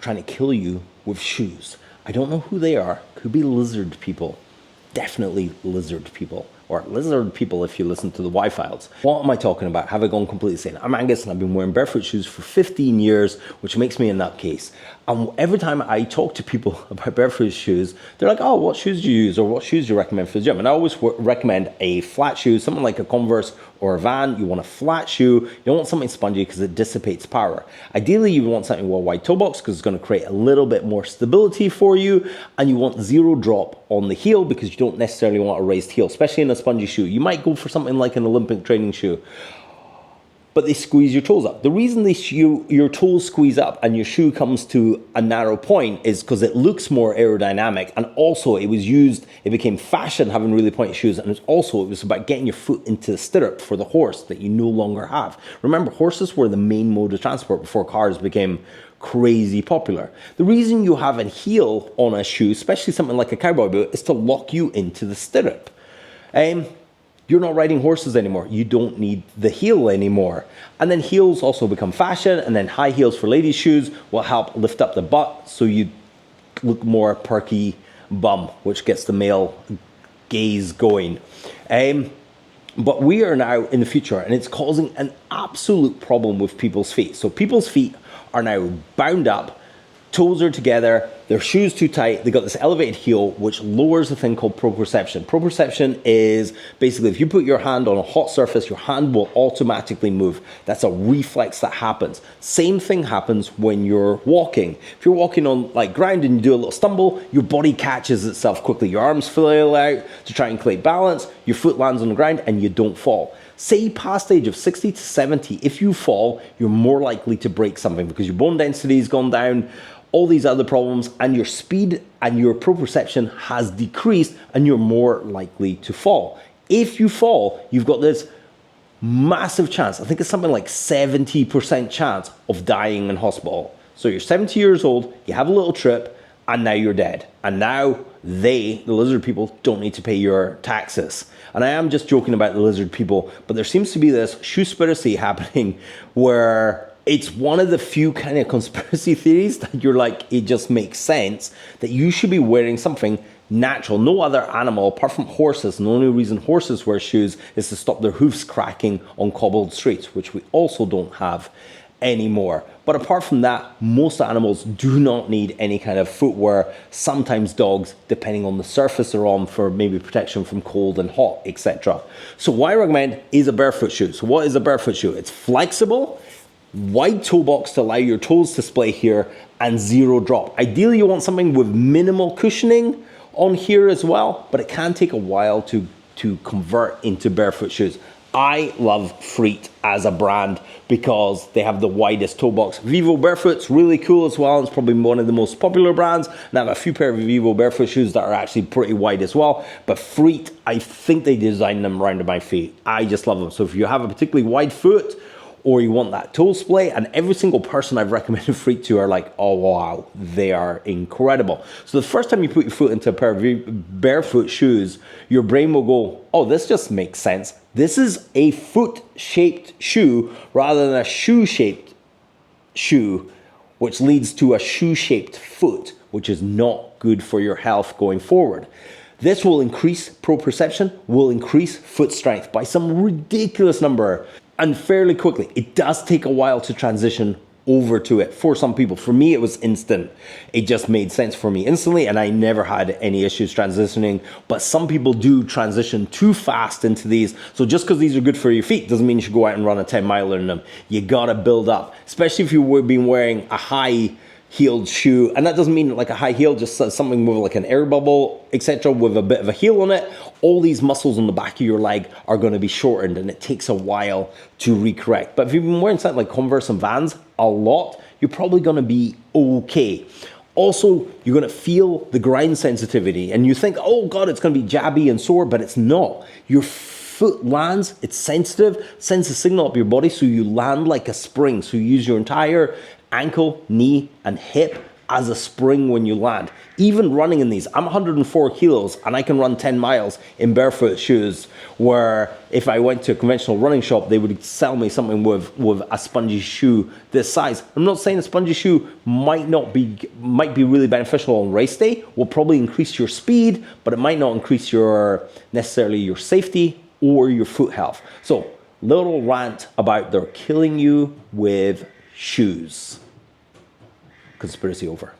trying to kill you with shoes. I don't know who they are. Could be lizard people. Definitely lizard people, or lizard people if you listen to the Y files. What am I talking about? Have I gone completely insane? I'm Angus and I've been wearing barefoot shoes for 15 years, which makes me a nutcase. And every time I talk to people about barefoot shoes, they're like, oh, what shoes do you use, or what shoes do you recommend for the gym? And I always recommend a flat shoe, something like a Converse or a Van. You want a flat shoe. You don't want something spongy because it dissipates power. Ideally, you want something with a wide toe box because it's going to create a little bit more stability for you, and you want zero drop on the heel because you don't necessarily want a raised heel, especially in a spongy shoe. You might go for something like an Olympic training shoe, but they squeeze your toes up. The reason your toes squeeze up and your shoe comes to a narrow point is because it looks more aerodynamic, and also it became fashion having really pointy shoes, and it was about getting your foot into the stirrup for the horse that you no longer have. Remember, horses were the main mode of transport before cars became crazy popular. The reason you have a heel on a shoe, especially something like a cowboy boot, is to lock you into the stirrup. You're not riding horses anymore. You don't need the heel anymore. And then heels also become fashion, and then high heels for ladies' shoes will help lift up the butt so you look more perky bum, which gets the male gaze going. But we are now in the future, and it's causing an absolute problem with people's feet. So people's feet are now bound up, toes are together, their shoes too tight, they got this elevated heel, which lowers a thing called proprioception. Proprioception is basically if you put your hand on a hot surface, your hand will automatically move. That's a reflex that happens. Same thing happens when you're walking. If you're walking on like ground and you do a little stumble, your body catches itself quickly. Your arms flail out to try and create balance, your foot lands on the ground and you don't fall. Say past the age of 60 to 70, if you fall, you're more likely to break something because your bone density has gone down, all these other problems, and your speed and your proprioception has decreased, and you're more likely to fall. If you fall, you've got this massive chance, I think it's something like 70% chance of dying in hospital. So you're 70 years old, you have a little trip, and now you're dead. And now the lizard people, don't need to pay your taxes. And I am just joking about the lizard people, but there seems to be this shoespiracy happening where it's one of the few kind of conspiracy theories that you're like, it just makes sense that you should be wearing something natural. No other animal, apart from horses, and the only reason horses wear shoes is to stop their hoofs cracking on cobbled streets, which we also don't have anymore. But apart from that, most animals do not need any kind of footwear. Sometimes dogs, depending on the surface they're on, for maybe protection from cold and hot, etc. So what I recommend is a barefoot shoe. So what is a barefoot shoe? It's flexible, wide toe box to allow your toes to splay here, and zero drop. Ideally, you want something with minimal cushioning on here as well, but it can take a while to convert into barefoot shoes. I love Freet as a brand because they have the widest toe box. Vivo Barefoot's really cool as well. It's probably one of the most popular brands. And I have a few pair of Vivo Barefoot shoes that are actually pretty wide as well. But Freet, I think they designed them around my feet. I just love them. So if you have a particularly wide foot, or you want that toe splay, and every single person I've recommended Freet to are like, oh wow, they are incredible. So the first time you put your foot into a pair of barefoot shoes, your brain will go, oh, this just makes sense. This is a foot-shaped shoe rather than a shoe-shaped shoe, which leads to a shoe-shaped foot, which is not good for your health going forward. This will increase proprioception, will increase foot strength by some ridiculous number, and fairly quickly. It does take a while to transition over to it for some people. For me, it was instant. It just made sense for me instantly, and I never had any issues transitioning. But some people do transition too fast into these. So just because these are good for your feet doesn't mean you should go out and run a 10-miler in them. You gotta build up, especially if you've been wearing a high-heeled shoe. And that doesn't mean like a high heel, just something with like an air bubble, etc., with a bit of a heel on it. All these muscles on the back of your leg are going to be shortened, and it takes a while to recorrect. But if you've been wearing something like Converse and Vans a lot, you're probably going to be okay. Also, you're going to feel the grind sensitivity, and you think, oh God, it's going to be jabby and sore, but it's not. Your foot lands, it's sensitive, sends a signal up your body, so you land like a spring. So you use your entire ankle, knee, and hip as a spring when you land. Even running in these, I'm 104 kilos and I can run 10 miles in barefoot shoes, where if I went to a conventional running shop, they would sell me something with a spongy shoe this size. I'm not saying a spongy shoe might be really beneficial on race day, will probably increase your speed, but it might not increase necessarily your safety or your foot health. So little rant about they're killing you with shoes. Conspiracy over.